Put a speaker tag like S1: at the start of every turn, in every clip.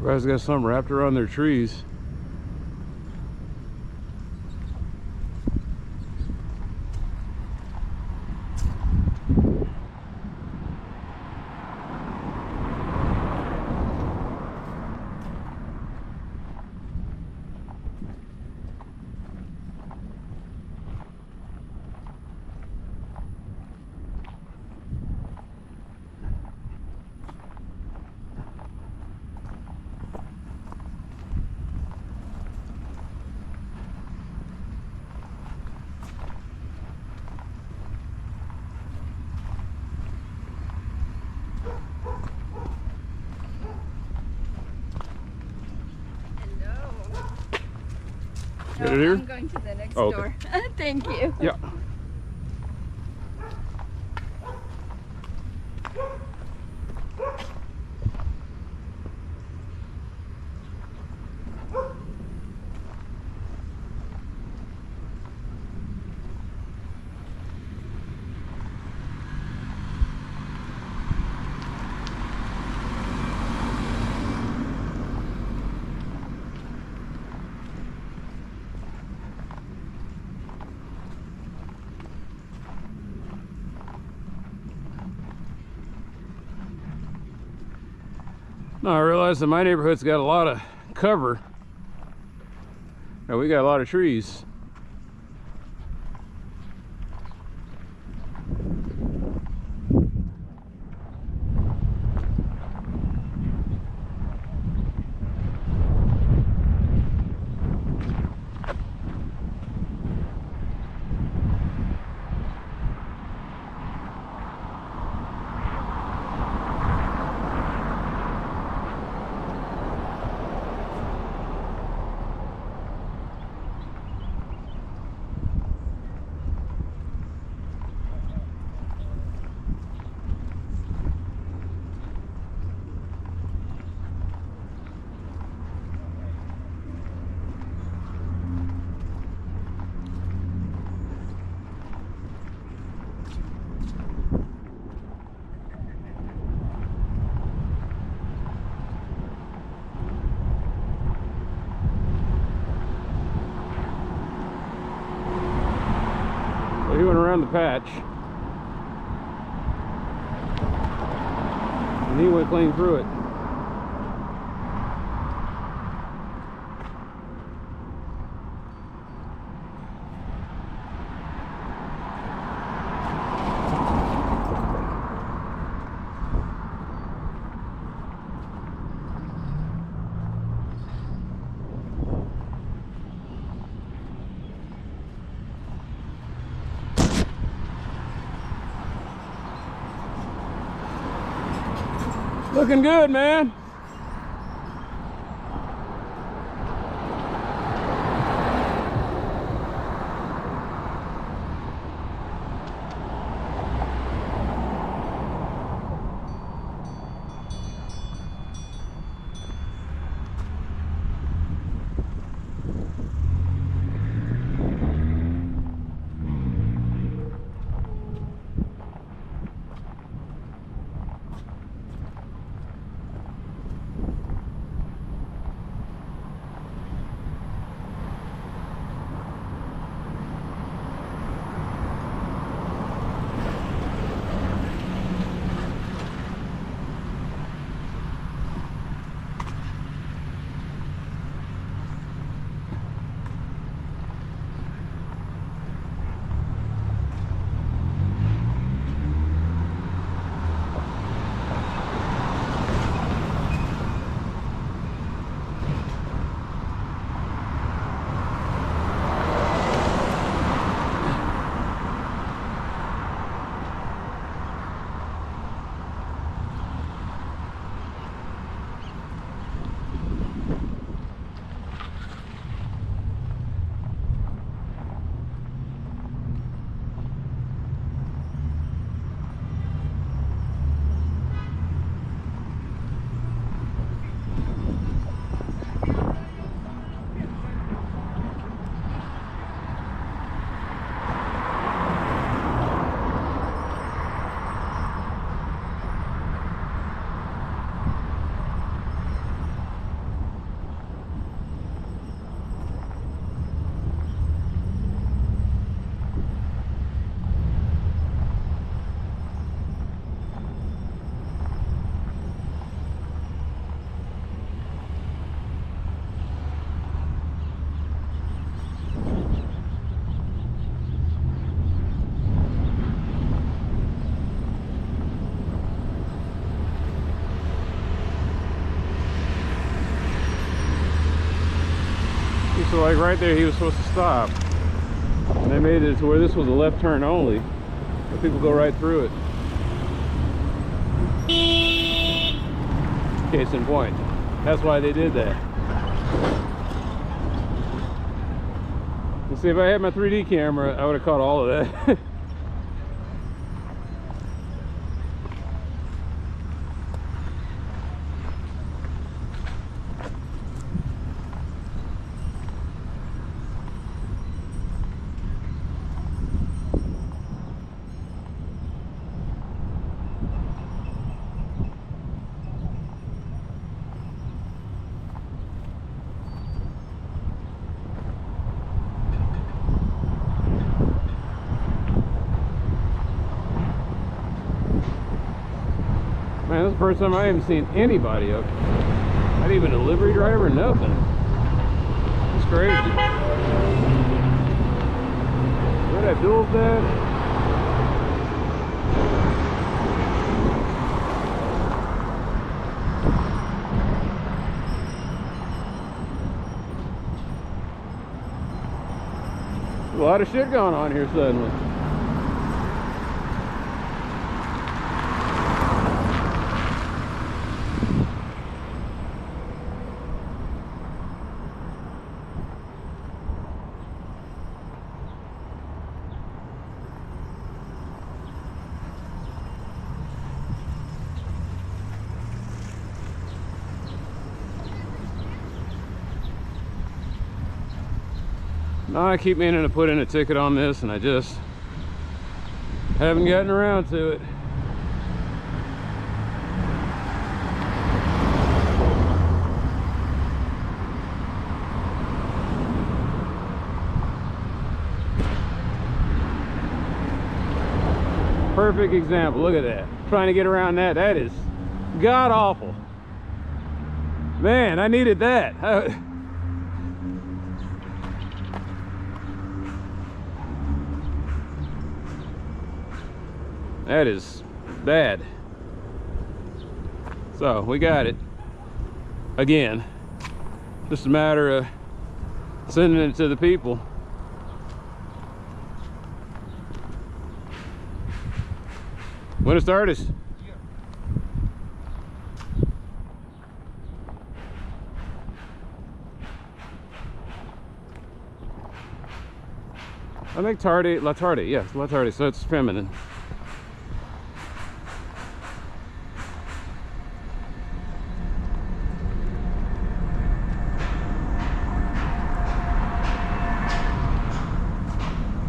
S1: Everybody's got something wrapped around their trees.
S2: No,
S1: Get it here?
S2: I'm going to the next
S1: Oh, okay.
S2: door. Thank you.
S1: Yeah. Now I realize that my neighborhood's got a lot of cover. And we got a lot of trees. Well, he went around the patch. And he went clean through it. Looking good, man. So like right there, he was supposed to stop. And they made it to where this was a left turn only. But people go right through it. Case in point. That's why they did that. You see, if I had my 3D camera, I would have caught all of that. Man, this is the first time I haven't seen anybody up. Not even a delivery driver, nothing. It's crazy. Where that duel's at? A lot of shit going on here suddenly. Now I keep meaning to put in a ticket on this, and I just haven't gotten around to it. Perfect example. Look at that. Trying to get around that. That is god awful. Man, I needed that. That is bad. So we got it again. Just a matter of sending it to the people. Buenas tardes. I make tarde, la tarde, yes, la tarde, so it's feminine.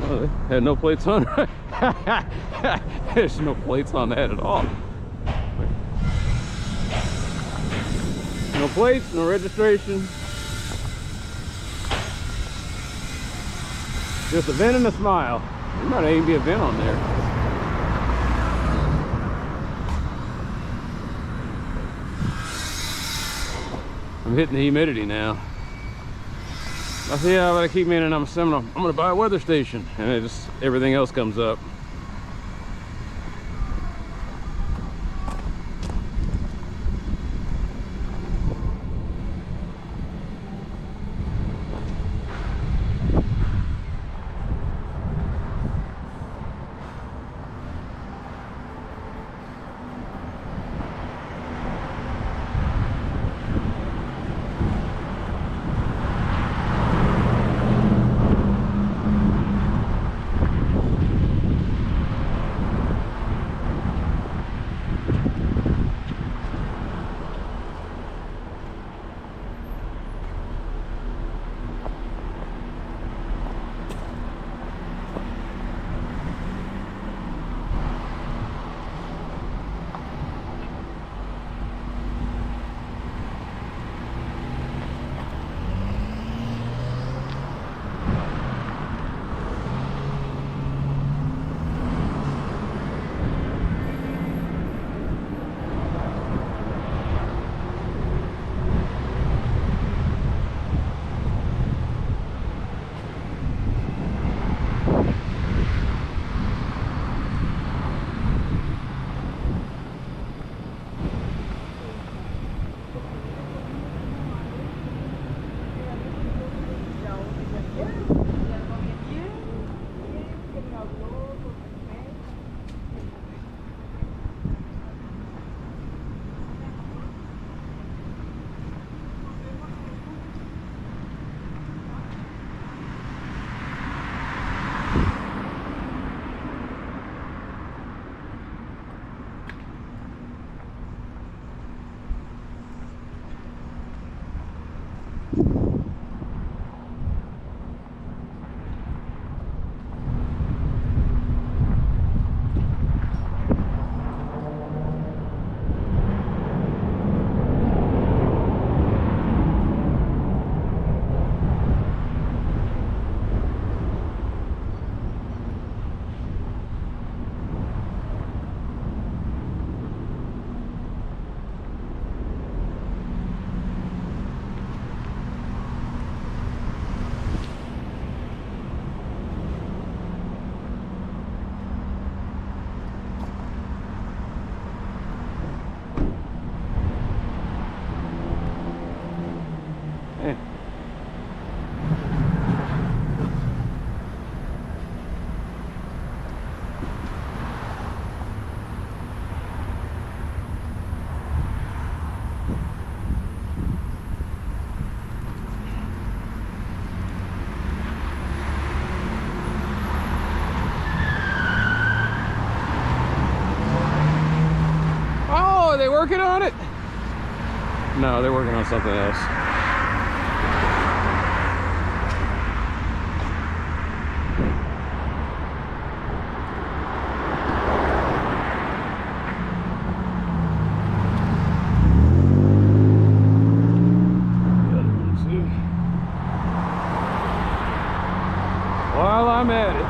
S1: Oh, they had no plates on. There's no plates on that at all. No plates, no registration. Just a vent and a smile. There might even be a vent on there. I'm hitting the humidity now. I see how I keep meaning I'm gonna buy a weather station, and it just everything else comes up. are they working on it? No, they're working on something else. While I'm at it.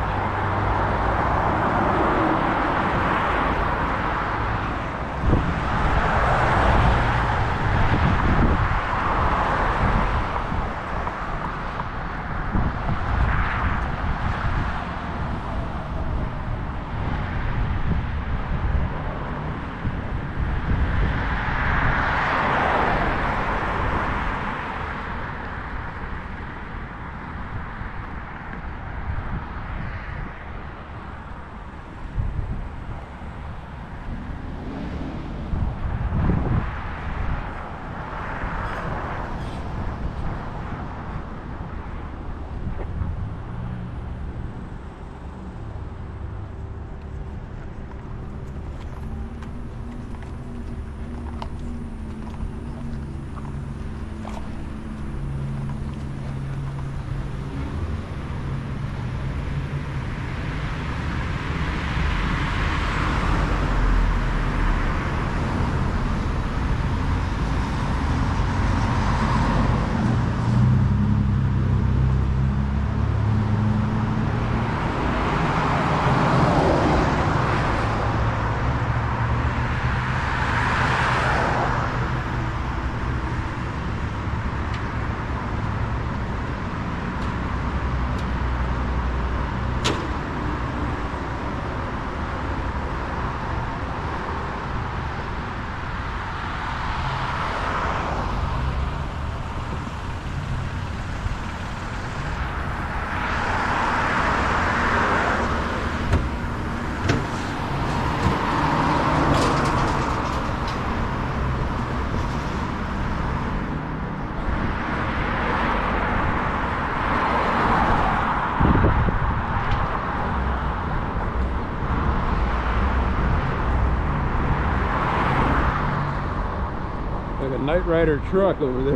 S1: Like a Night Rider truck over there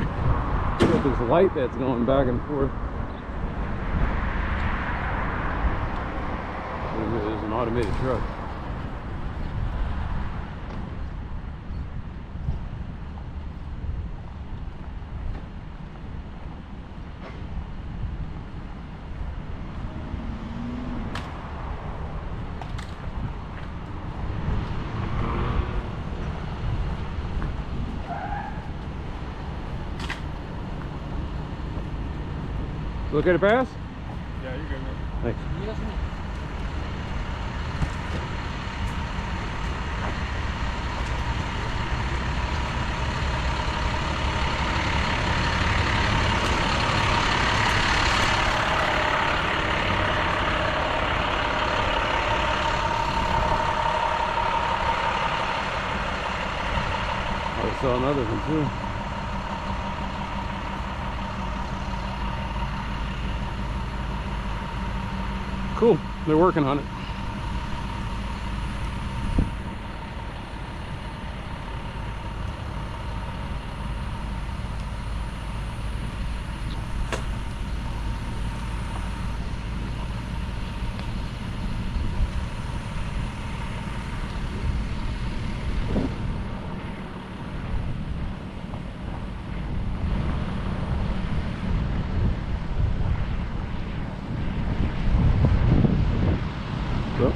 S1: with this light that's going back and forth. There's an automated truck. Okay to pass?
S3: Yeah, you're good, man.
S1: Thanks. I saw another one too. Cool, they're working on it. So.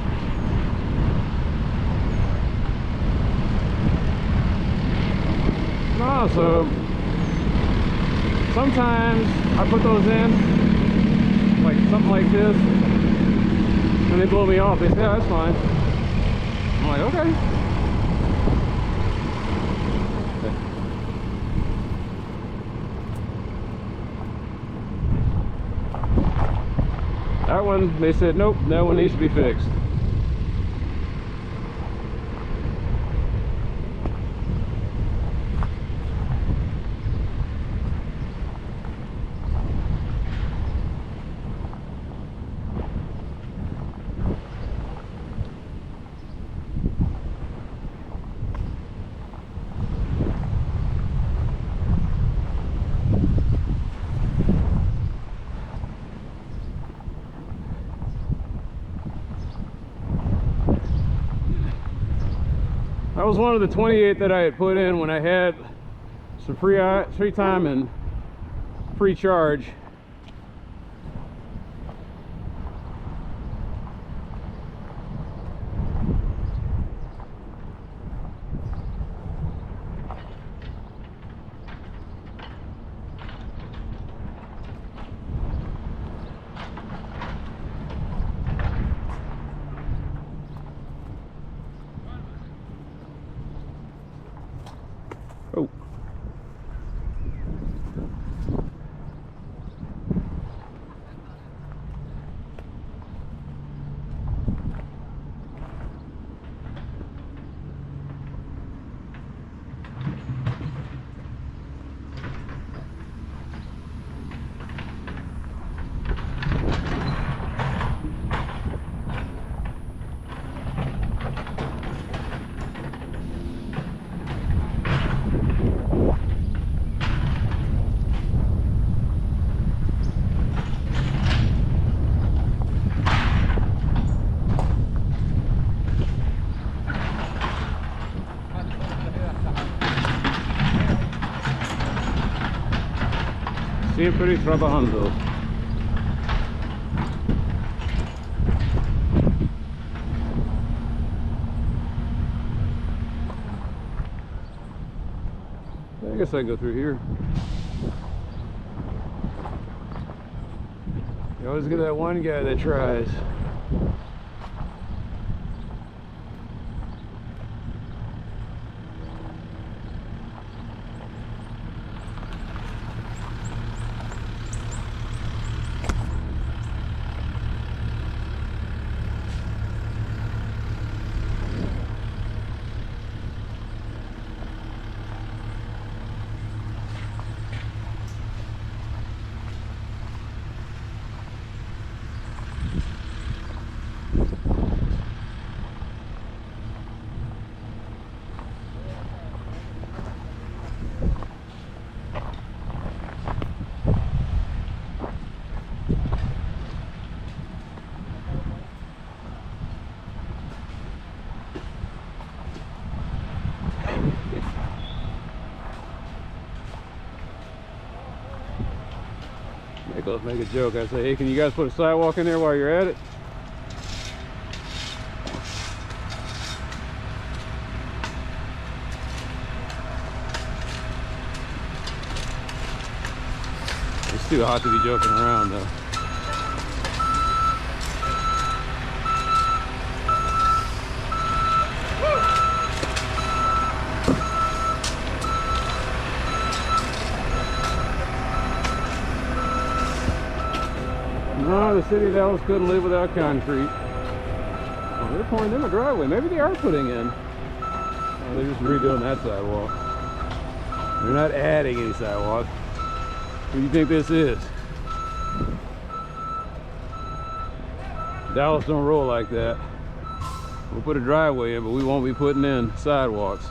S1: No, so sometimes I put those in, like something like this, and they blow me off. They say, yeah, that's fine. I'm like, okay. That one, they said, nope, that one needs to be fixed. That was one of the 28 that I had put in when I had some free time and free charge. Oh. Siempre trabajando. I guess I can go through here. You always get that one guy that tries. Make a joke. I say, hey, can you guys put a sidewalk in there while you're at it? It's too hot to be joking around though. No, the city of Dallas couldn't live without concrete. Oh, they're pouring them a driveway. Maybe they are putting in. Oh, they're just redoing that sidewalk. They're not adding any sidewalk. What do you think this is? Dallas don't roll like that. We'll put a driveway in, but we won't be putting in sidewalks.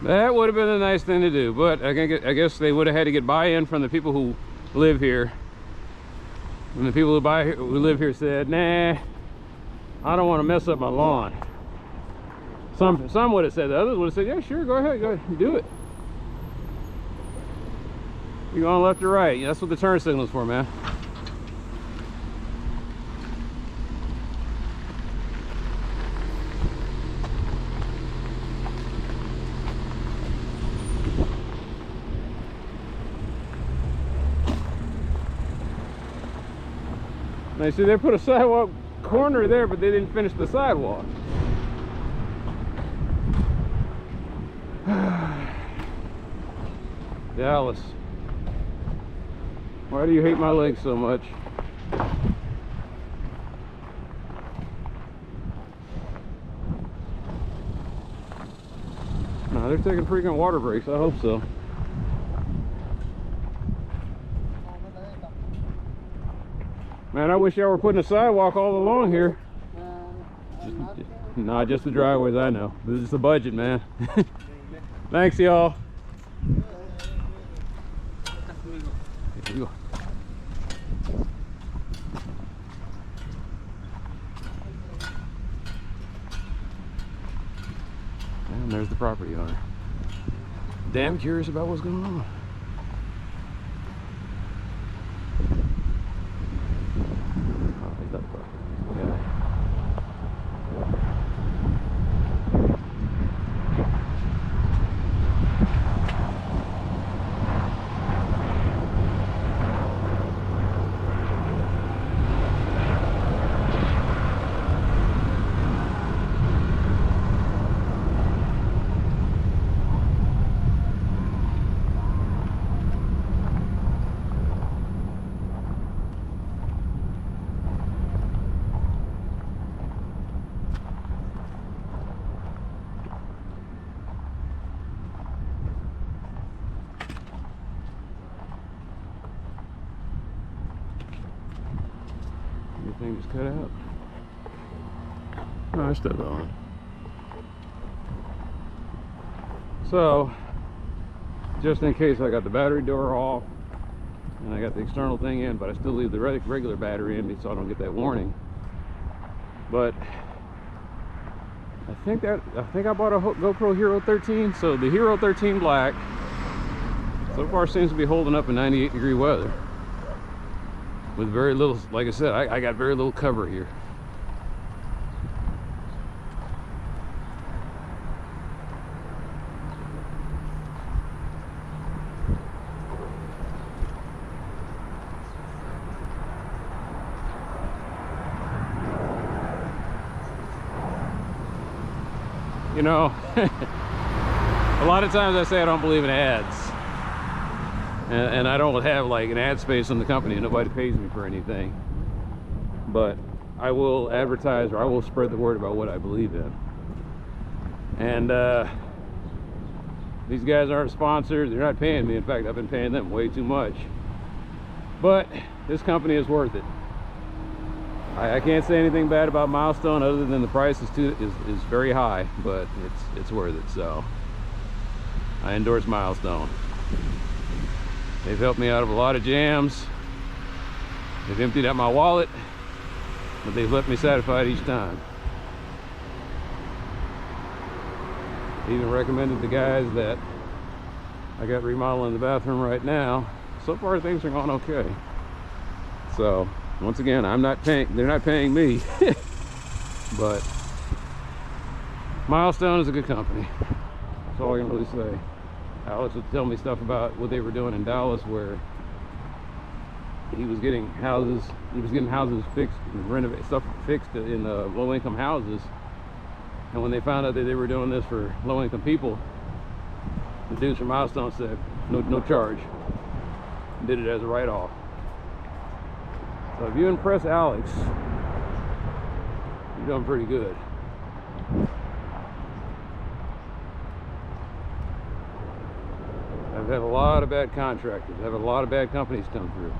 S1: That would have been a nice thing to do, but I guess they would have had to get buy-in from the people who live here. And the people who live here said, nah, I don't want to mess up my lawn. Some would have said, the others would have said, yeah, sure, go ahead, do it. You're going left or right. That's what the turn signal's for, man. Now, see, they put a sidewalk corner there, but they didn't finish the sidewalk. Dallas. Why do you hate my legs so much? No, they're taking frequent water breaks. I hope so. Man, I wish y'all were putting a sidewalk all along here. Nah, just the driveways, I know. This is the budget, man. Thanks, y'all. Here you go. And there's the property owner. Damn curious about what's going on. Oh, he's not the property. Yeah. Everything just cut out. No, it's still on. So, just in case I got the battery door off and I got the external thing in, but I still leave the regular battery in so I don't get that warning. But I think I bought a GoPro Hero 13, so the Hero 13 Black so far seems to be holding up in 98-degree weather. With very little, like I said, I got very little cover here. You know, a lot of times I say I don't believe in ads. And I don't have like an ad space in the company. Nobody pays me for anything. But I will advertise, or I will spread the word about what I believe in. And these guys aren't sponsored. They're not paying me. In fact, I've been paying them way too much. But this company is worth it. I can't say anything bad about Milestone other than the price is very high, but it's worth it. So I endorse Milestone. They've helped me out of a lot of jams. They've emptied out my wallet, but they've left me satisfied each time. They even recommended the guys that I got remodeling the bathroom right now. So far things are going okay. So once again, they're not paying me. But Milestone is a good company. That's all I can really say. Alex would tell me stuff about what they were doing in Dallas, where he was getting houses fixed and renovated, stuff fixed in low-income houses. And when they found out that they were doing this for low-income people, the dudes from Milestone said no charge, did it as a write-off. So if you impress Alex, you're doing pretty good. I've had a lot of bad contractors. I've had a lot of bad companies come through.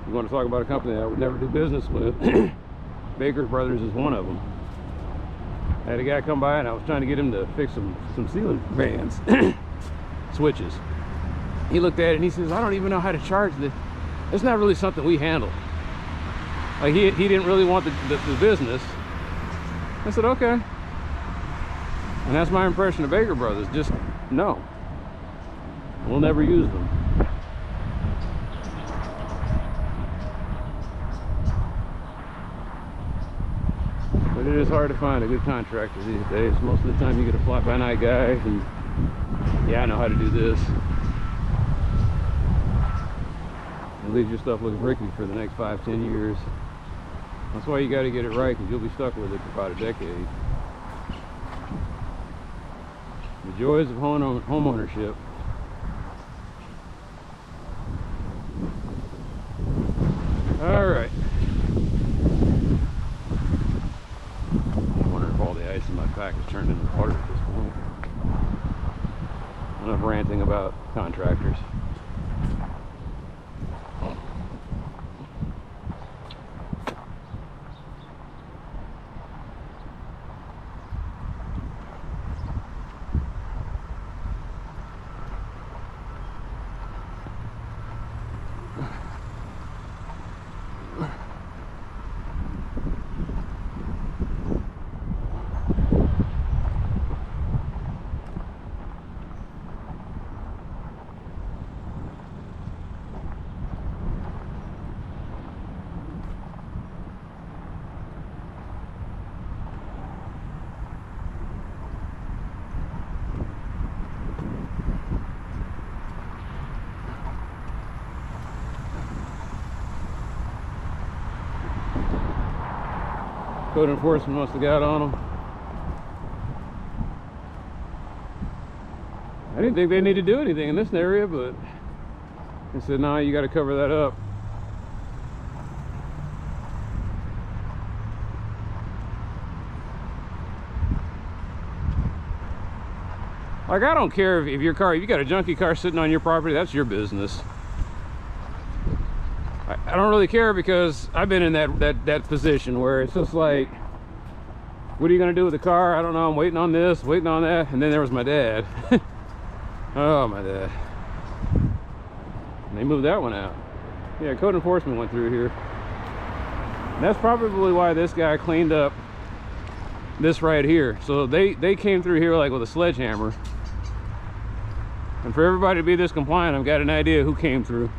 S1: You want to talk about a company that I would never do business with? Baker Brothers is one of them. I had a guy come by and I was trying to get him to fix some ceiling fans, switches. He looked at it and he says, "I don't even know how to charge this. It's not really something we handle." Like he didn't really want the business. I said, okay. And that's my impression of Baker Brothers. Just no. We'll never use them. But it is hard to find a good contractor these days. Most of the time you get a fly-by-night guy who, yeah, I know how to do this. It leaves your stuff looking rickety for the next 5-10 years. That's why you got to get it right, because you'll be stuck with it for about a decade. The joys of home ownership. All right. I'm wondering if all the ice in my pack has turned into water at this point. enough ranting about contractors. Code enforcement must have got on them. I didn't think they need to do anything in this area, but they said, "No, you got to cover that up." Like, I don't care if your car, if you got a junky car sitting on your property, that's your business. I don't really care, because I've been in that position where it's just like, what are you gonna do with the car? I don't know. I'm waiting on this, waiting on that, and then there was my dad. Oh, my dad. And they moved that one out. Yeah, code enforcement went through here. And that's probably why this guy cleaned up this right here. So they came through here like with a sledgehammer. And for everybody to be this compliant, I've got an idea who came through.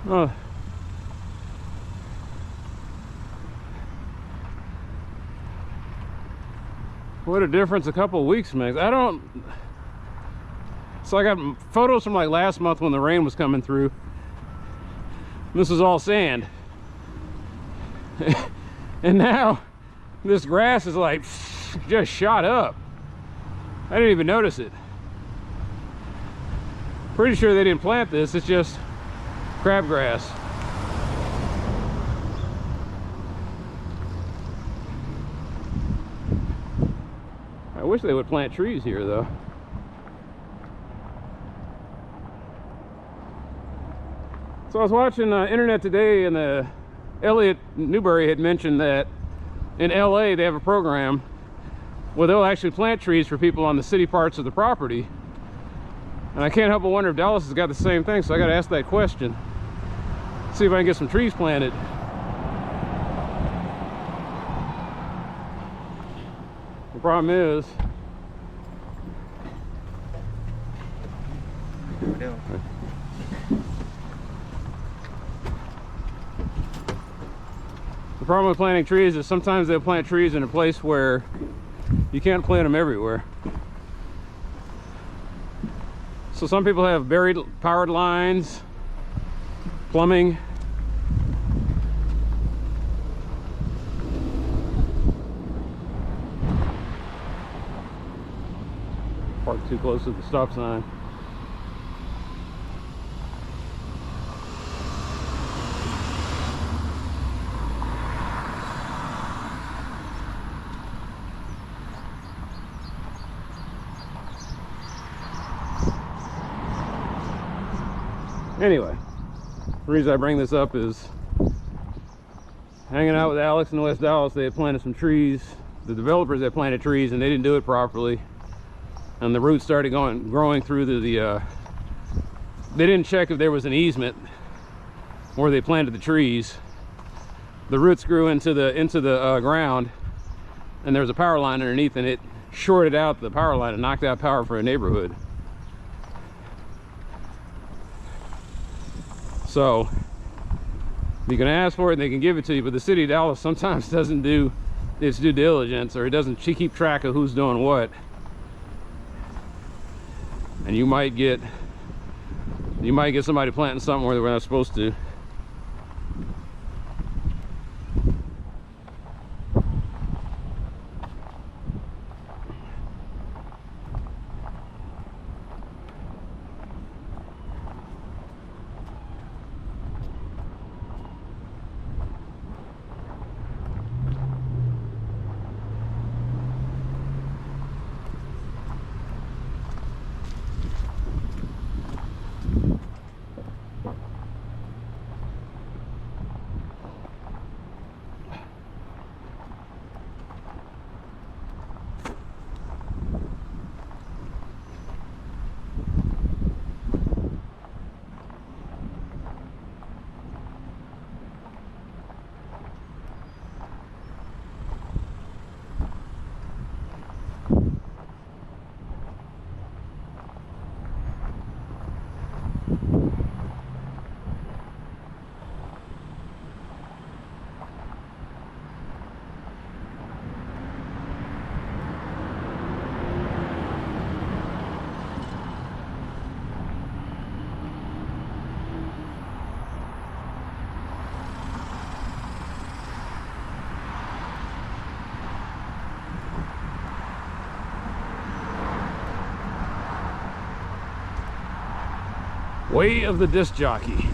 S1: Oh. What a difference a couple of weeks makes. So I got photos from like last month when the rain was coming through. This is all sand. And now this grass is like just shot up. I didn't even notice it. Pretty sure they didn't plant this, it's just crabgrass. I wish they would plant trees here though. So I was watching Internet Today, and Elliot Newberry had mentioned that in LA they have a program where they'll actually plant trees for people on the city parts of the property. And I can't help but wonder if Dallas has got the same thing, so I got to ask that question. See if I can get some trees planted. The problem is, the problem with planting trees is sometimes they'll plant trees in a place where you can't plant them everywhere. So some people have buried powered lines, plumbing. Parked too close to the stop sign. Anyway, the reason I bring this up is hanging out with Alex in West Dallas. They had planted some trees. The developers had planted trees and they didn't do it properly, and the roots started growing through the they didn't check if there was an easement where they planted the trees. The roots grew into the ground, and there was a power line underneath, and it shorted out the power line and knocked out power for a neighborhood. So you can ask for it and they can give it to you, but the city of Dallas sometimes doesn't do its due diligence, or it doesn't keep track of who's doing what, and you might get somebody planting something where they're not supposed to. Way of the disc jockey.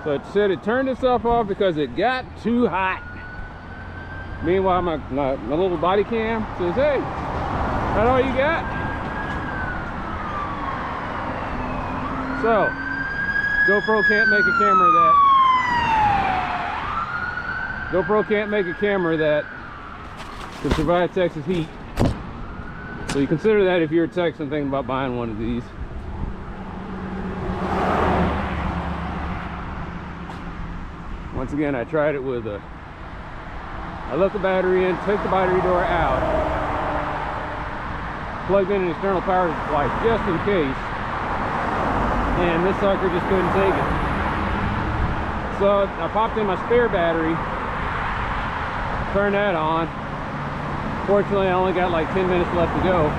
S1: So it said it turned itself off because it got too hot. Meanwhile, my little body cam says, hey, that all you got? So, GoPro can't make a camera that can survive Texas heat. So you consider that if you're a Texan thinking about buying one of these. Once again, I tried it with I left the battery in, took the battery door out, plugged in an external power supply just in case, and this sucker just couldn't take it. So I popped in my spare battery, turned that on. Fortunately, I only got like 10 minutes left to go.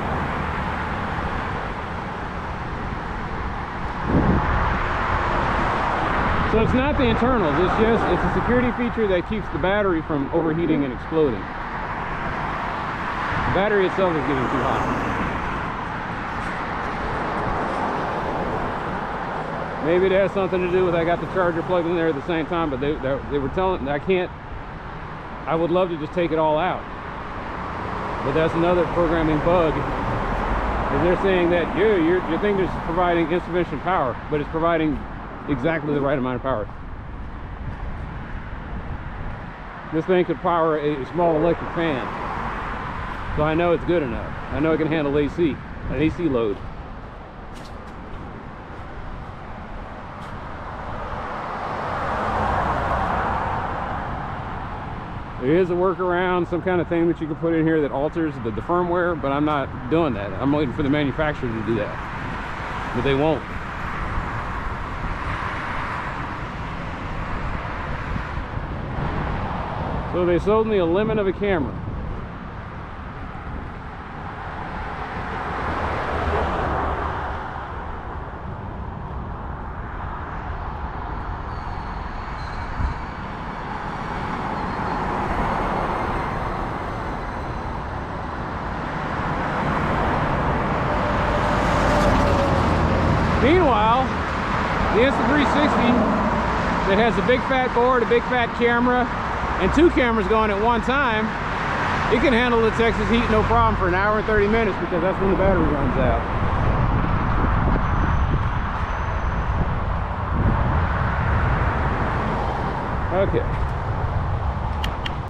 S1: So it's not the internals, it's a security feature that keeps the battery from overheating and exploding. The battery itself is getting too hot. Maybe it has something to do with I got the charger plugged in there at the same time, but they were telling me I would love to just take it all out. But that's another programming bug. Is they're saying that your thing is providing insufficient power, but it's providing exactly the right amount of power. This thing could power a small electric fan. So I know it's good enough. I know it can handle an AC load. There is a workaround, some kind of thing that you can put in here that alters the firmware, but I'm not doing that. I'm waiting for the manufacturer to do that. But they won't. So they sold me a lemon of a camera. Meanwhile, the Insta360 that has a big fat board, a big fat camera, and 2 cameras going at one time, it can handle the Texas heat no problem for an hour and 30 minutes because that's when the battery runs out. Okay.